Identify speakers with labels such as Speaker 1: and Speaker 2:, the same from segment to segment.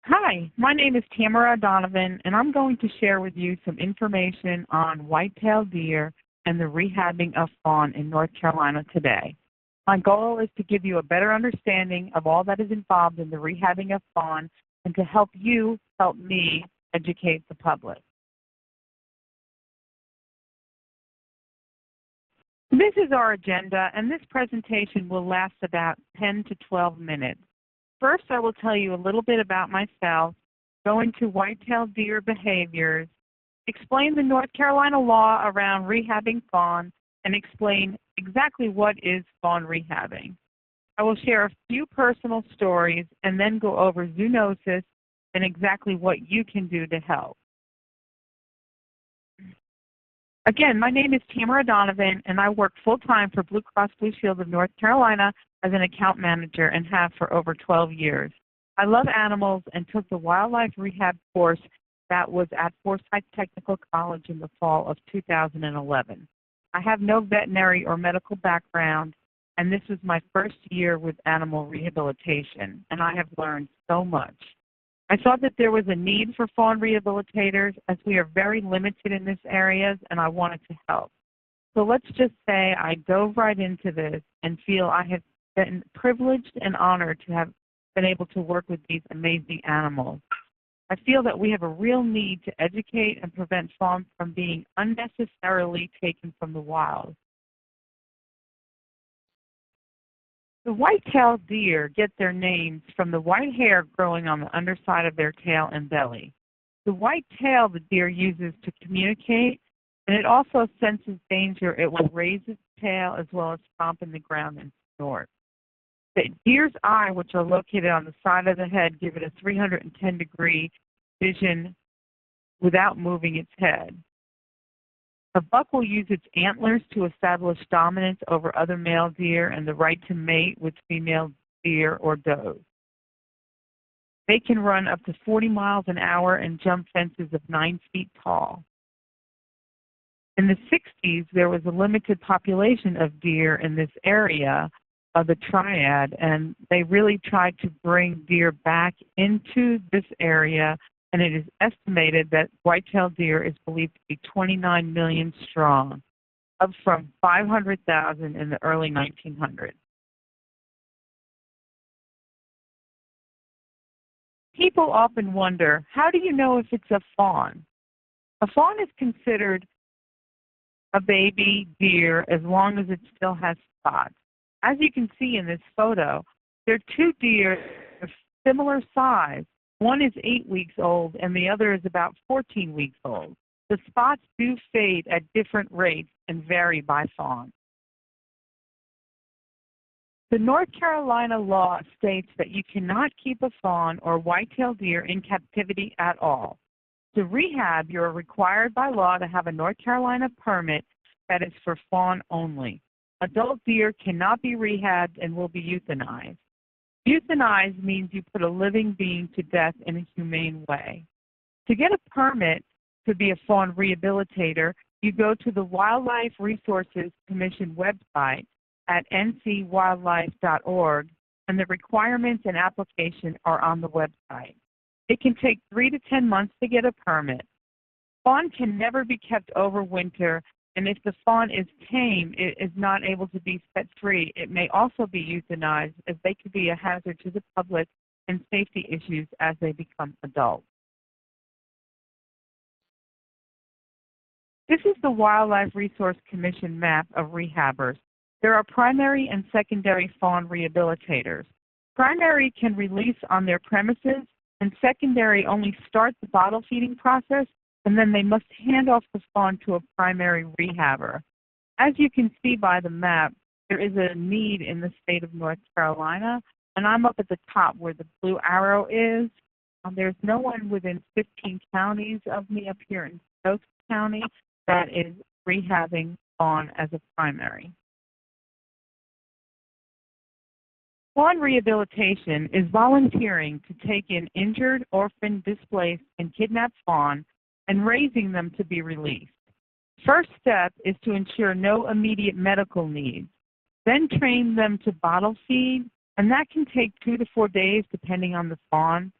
Speaker 1: Hi, my name is Tamara Donovan, and I'm going to share with you some information on white-tailed deer and the rehabbing of fawn in North Carolina today. My goal is to give you a better understanding of all that is involved in the rehabbing of fawn and to help you help me educate the public. This is our agenda, and this presentation will last about 10 to 12 minutes. First, I will tell you a little bit about myself, go into white-tailed deer behaviors, explain the North Carolina law around rehabbing fawn, and explain exactly what is fawn rehabbing. I will share a few personal stories and then go over zoonosis and exactly what you can do to help. Again, my name is Tamara Donovan, and I work full-time for Blue Cross Blue Shield of North Carolina as an account manager and have for over 12 years. I love animals and took the wildlife rehab course that was at Forsyth Technical College in the fall of 2011. I have no veterinary or medical background, and this was my first year with animal rehabilitation, and I have learned so much. I thought that there was a need for fawn rehabilitators as we are very limited in this area, and I wanted to help. So let's just say I dove right into this and feel I have been privileged and honored to have been able to work with these amazing animals. I feel that we have a real need to educate and prevent fawns from being unnecessarily taken from the wild. The white-tailed deer get their names from the white hair growing on the underside of their tail and belly. The white tail the deer uses to communicate, and it also senses danger. It will raise its tail as well as stomp in the ground and snort. The deer's eye, which are located on the side of the head, give it a 310-degree vision without moving its head. A buck will use its antlers to establish dominance over other male deer and the right to mate with female deer or does. They can run up to 40 miles an hour and jump fences of 9 feet tall. In the 60s, there was a limited population of deer in this area of the triad, and they really tried to bring deer back into this area, and it is estimated that white-tailed deer is believed to be 29 million strong, up from 500,000 in the early 1900s. People often wonder, how do you know if it's a fawn? A fawn is considered a baby deer as long as it still has spots. As you can see in this photo, there are two deer of similar size. One is 8 weeks old and the other is about 14 weeks old. The spots do fade at different rates and vary by fawn. The North Carolina law states that you cannot keep a fawn or white-tailed deer in captivity at all. To rehab, you are required by law to have a North Carolina permit that is for fawn only. Adult deer cannot be rehabbed and will be euthanized. Euthanize means you put a living being to death in a humane way. To get a permit to be a fawn rehabilitator, you go to the Wildlife Resources Commission website at ncwildlife.org, and the requirements and application are on the website. It can take 3 to 10 months to get a permit. Fawn can never be kept over winter, and if the fawn is tame, it is not able to be set free. It may also be euthanized, as they could be a hazard to the public and safety issues as they become adults. This is the Wildlife Resource Commission map of rehabbers. There are primary and secondary fawn rehabilitators. Primary can release on their premises, and secondary only start the bottle feeding process, and then they must hand off the fawn to a primary rehabber. As you can see by the map, there is a need in the state of North Carolina, and I'm up at the top where the blue arrow is. There's no one within 15 counties of me up here in Stokes County that is rehabbing fawn as a primary. Fawn rehabilitation is volunteering to take in injured, orphaned, displaced, and kidnapped fawn and raising them to be released. First step is to ensure no immediate medical needs. Then train them to bottle feed, and that can take 2 to 4 days depending on the fawn.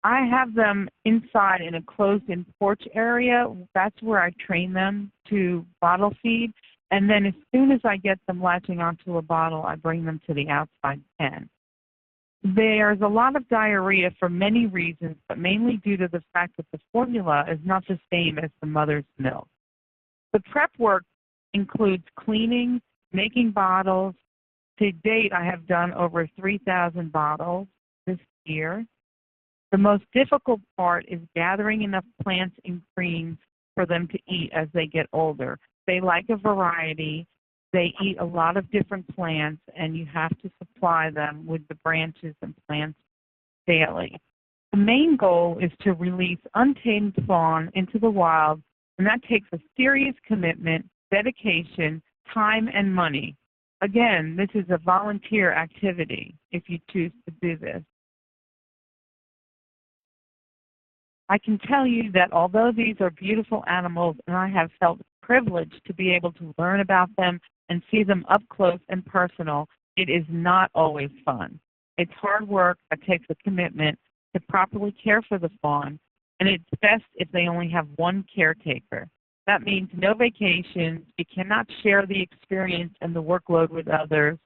Speaker 1: I have them inside in a closed-in porch area. That's where I train them to bottle feed. And then as soon as I get them latching onto a bottle, I bring them to the outside pen. There's a lot of diarrhea for many reasons, but mainly due to the fact that the formula is not the same as the mother's milk. The prep work includes cleaning, making bottles. To date, I have done over 3,000 bottles this year. The most difficult part is gathering enough plants and creams for them to eat as they get older. They like a variety. They eat a lot of different plants, and you have to supply them with the branches and plants daily. The main goal is to release untamed fawn into the wild, and that takes a serious commitment, dedication, time, and money. Again, this is a volunteer activity if you choose to do this. I can tell you that although these are beautiful animals and I have felt privileged to be able to learn about them and see them up close and personal, it is not always fun. It's hard work that takes a commitment to properly care for the fawn, and it's best if they only have one caretaker. That means no vacations, you cannot share the experience and the workload with others,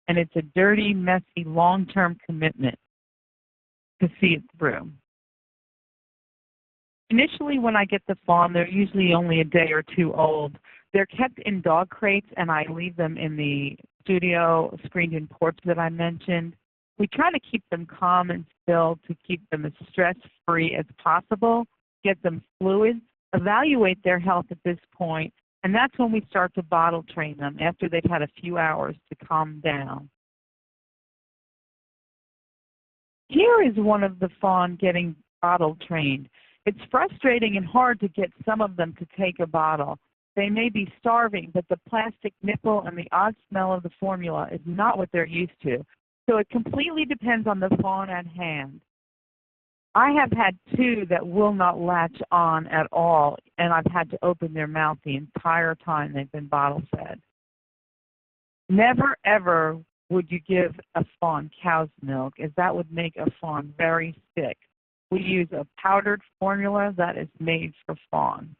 Speaker 1: and it's a dirty, messy, long-term commitment to see it through. Initially, when I get the fawn, they're usually only a day or two old. They're kept in dog crates, and I leave them in the studio screened-in porch that I mentioned. We try to keep them calm and still to keep them as stress-free as possible, get them fluids, evaluate their health at this point, and that's when we start to bottle train them after they've had a few hours to calm down. Here is one of the fawn getting bottle trained. It's frustrating and hard to get some of them to take a bottle. They may be starving, but the plastic nipple and the odd smell of the formula is not what they're used to. So it completely depends on the fawn at hand. I have had two that will not latch on at all, and I've had to open their mouth the entire time they've been bottle fed. Never, ever would you give a fawn cow's milk, as that would make a fawn very sick. We use a powdered formula that is made for fawn.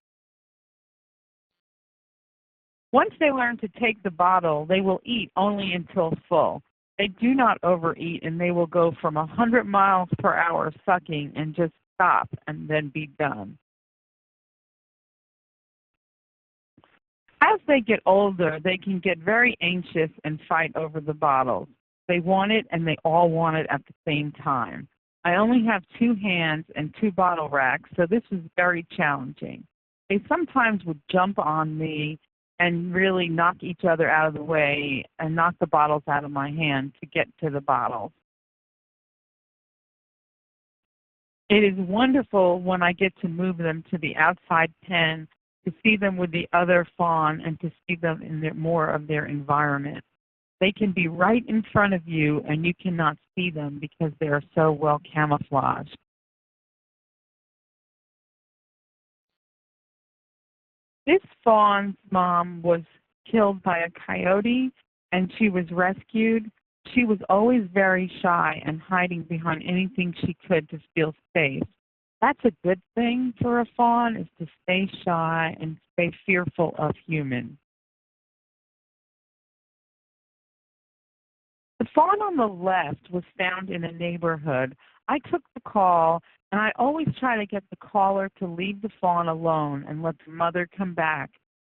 Speaker 1: Once they learn to take the bottle, they will eat only until full. They do not overeat, and they will go from 100 miles per hour sucking and just stop and then be done. As they get older, they can get very anxious and fight over the bottles. They want it, and they all want it at the same time. I only have 2 hands and 2 bottle racks, so this is very challenging. They sometimes would jump on me and really knock each other out of the way and knock the bottles out of my hand to get to the bottles. It is wonderful when I get to move them to the outside pen to see them with the other fawn and to see them in more of their environment. They can be right in front of you and you cannot see them because they are so well camouflaged. This fawn's mom was killed by a coyote and she was rescued. She was always very shy and hiding behind anything she could to feel safe. That's a good thing for a fawn, is to stay shy and stay fearful of humans. The fawn on the left was found in a neighborhood. I took the call, and I always try to get the caller to leave the fawn alone and let the mother come back.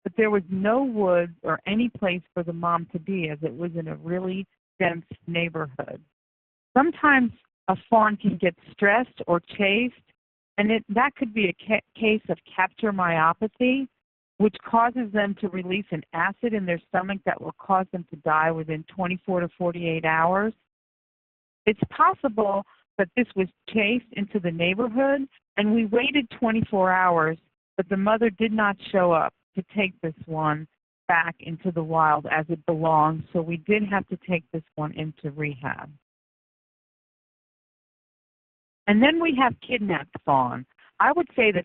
Speaker 1: But there was no woods or any place for the mom to be, as it was in a really dense neighborhood. Sometimes a fawn can get stressed or chased, and that could be a case of capture myopathy, which causes them to release an acid in their stomach that will cause them to die within 24 to 48 hours. It's possible that this was chased into the neighborhood, and we waited 24 hours, but the mother did not show up to take this one back into the wild as it belonged, so we did have to take this one into rehab. And then we have kidnapped fawn. I would say that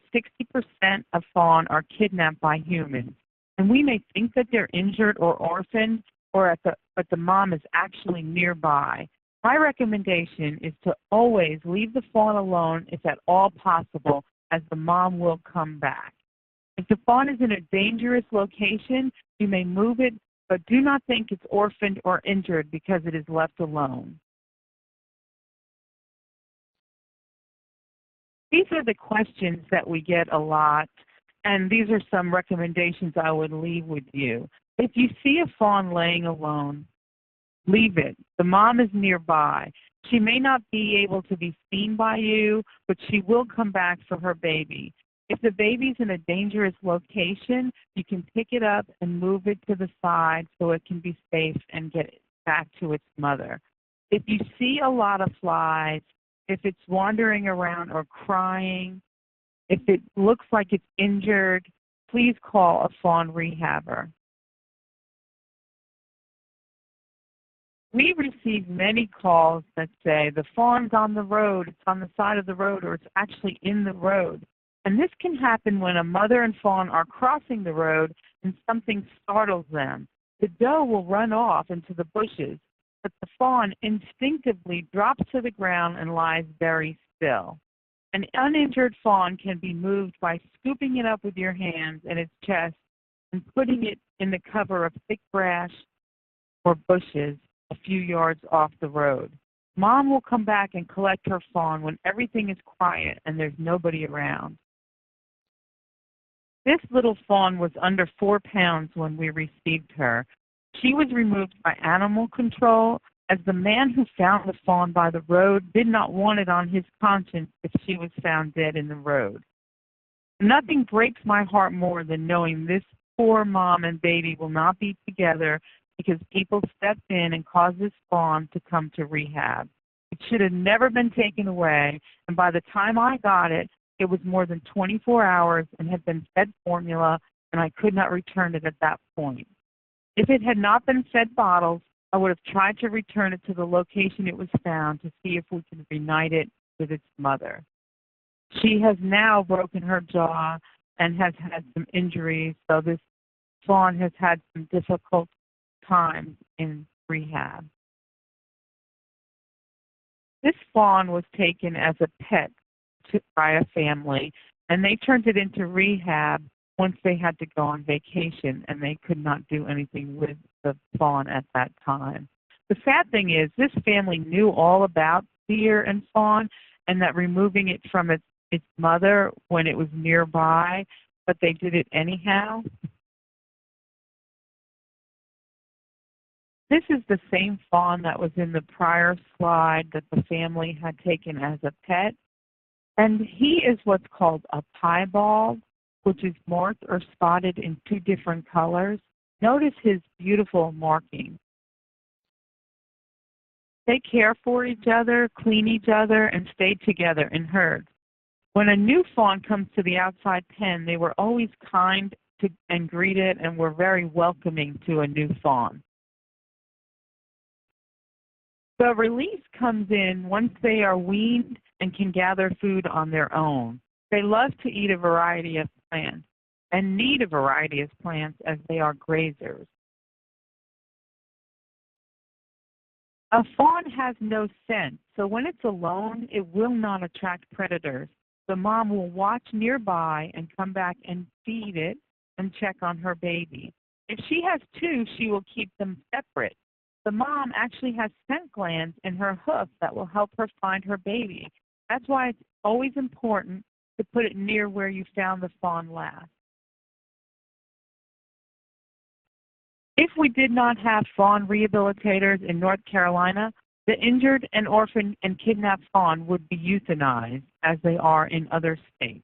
Speaker 1: 60% of fawn are kidnapped by humans. And we may think that they're injured or orphaned, but the mom is actually nearby. My recommendation is to always leave the fawn alone if at all possible, as the mom will come back. If the fawn is in a dangerous location, you may move it, but do not think it's orphaned or injured because it is left alone. These are the questions that we get a lot, and these are some recommendations I would leave with you. If you see a fawn laying alone, leave it. The mom is nearby. She may not be able to be seen by you, but she will come back for her baby. If the baby's in a dangerous location, you can pick it up and move it to the side so it can be safe and get back to its mother. If you see a lot of flies, if it's wandering around or crying, if it looks like it's injured, please call a fawn rehabber. We receive many calls that say the fawn's on the road, it's on the side of the road, or it's actually in the road. And this can happen when a mother and fawn are crossing the road and something startles them. The doe will run off into the bushes, but the fawn instinctively drops to the ground and lies very still. An uninjured fawn can be moved by scooping it up with your hands in its chest and putting it in the cover of thick grass or bushes a few yards off the road. Mom will come back and collect her fawn when everything is quiet and there's nobody around. This little fawn was under 4 pounds when we received her. She was removed by animal control, as the man who found the fawn by the road did not want it on his conscience if she was found dead in the road. Nothing breaks my heart more than knowing this poor mom and baby will not be together because people stepped in and caused this fawn to come to rehab. It should have never been taken away, and by the time I got it, it was more than 24 hours and had been fed formula, and I could not return it at that point. If it had not been fed bottles, I would have tried to return it to the location it was found to see if we could reunite it with its mother. She has now broken her jaw and has had some injuries, so this fawn has had some difficult times in rehab. This fawn was taken as a pet by a family, and they turned it into rehab once they had to go on vacation and they could not do anything with the fawn at that time. The sad thing is this family knew all about deer and fawn and that removing it from its mother when it was nearby, but they did it anyhow. This is the same fawn that was in the prior slide that the family had taken as a pet. And he is what's called a piebald, which is marked or spotted in 2 different colors. Notice his beautiful marking. They care for each other, clean each other, and stay together in herds. When a new fawn comes to the outside pen, they were always kind and greeted and were very welcoming to a new fawn. The release comes in once they are weaned and can gather food on their own. They love to eat a variety of plants and need a variety of plants as they are grazers. A fawn has no scent, so when it's alone, it will not attract predators. The mom will watch nearby and come back and feed it and check on her baby. If she has 2, she will keep them separate. The mom actually has scent glands in her hoof that will help her find her baby. That's why it's always important to put it near where you found the fawn last. If we did not have fawn rehabilitators in North Carolina, the injured and orphaned and kidnapped fawn would be euthanized as they are in other states.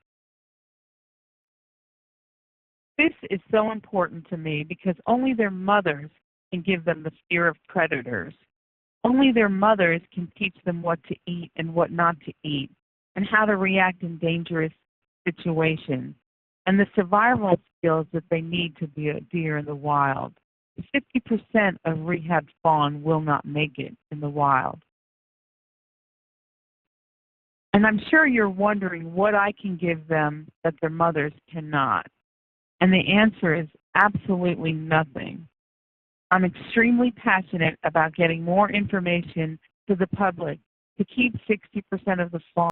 Speaker 1: This is so important to me because only their mothers can give them the fear of predators. Only their mothers can teach them what to eat and what not to eat, and how to react in dangerous situations, and the survival skills that they need to be a deer in the wild. 50% of rehab fawn will not make it in the wild. And I'm sure you're wondering what I can give them that their mothers cannot. And the answer is absolutely nothing. I'm extremely passionate about getting more information to the public to keep 60% of the farm.